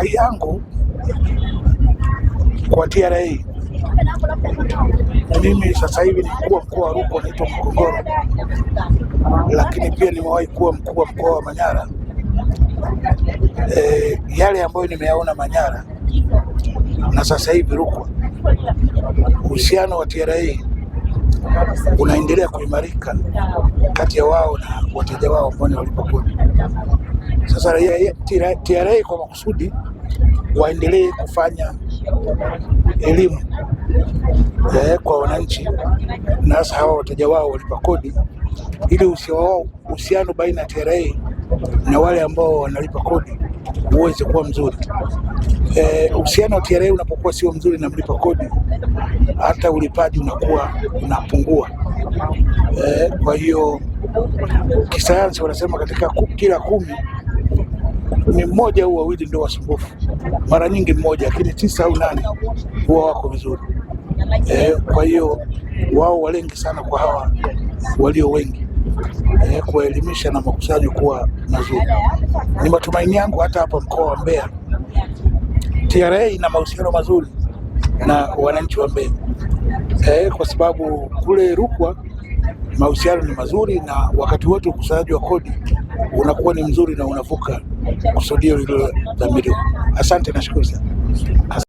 Rai yangu kwa TRA, mimi sasa hivi ni mkuu wa mkoa wa Rukwa, naitwa Mkongoro, lakini pia nimewahi kuwa mkuu wa mkoa wa Manyara. Yale ambayo nimeyaona Manyara na sasa hivi Rukwa, uhusiano wa TRA unaendelea kuimarika kati ya wao na wateja wao ambao walipa kodi. Sasa TRA kwa makusudi waendelee kufanya elimu kwa wananchi na hasa hawa wateja wao walipa kodi, ili uhusiano baina ya TRA na wale ambao wanalipa kodi uweze kuwa mzuri. Uhusiano wa TRA unapokuwa sio mzuri na mlipa kodi, hata ulipaji unakuwa unapungua. Kwa hiyo kisayansi wanasema katika kila 10 ni mmoja au wawili ndio wasumbufu, mara nyingi mmoja, lakini 9 au 8 huwa wako vizuri. Kwa hiyo wao walengi sana kwa hawa walio wengi, kuwaelimisha na makusanyo kuwa mazuri. Ni matumaini yangu hata hapa mkoa wa Mbeya TRA ina mahusiano mazuri na wananchi wa Mbeya, kwa sababu kule Rukwa mahusiano ni mazuri na wakati wote ukusanyaji wa kodi unakuwa ni mzuri na unavuka kusudio lililodhamiriwa. Asante na shukuru sana.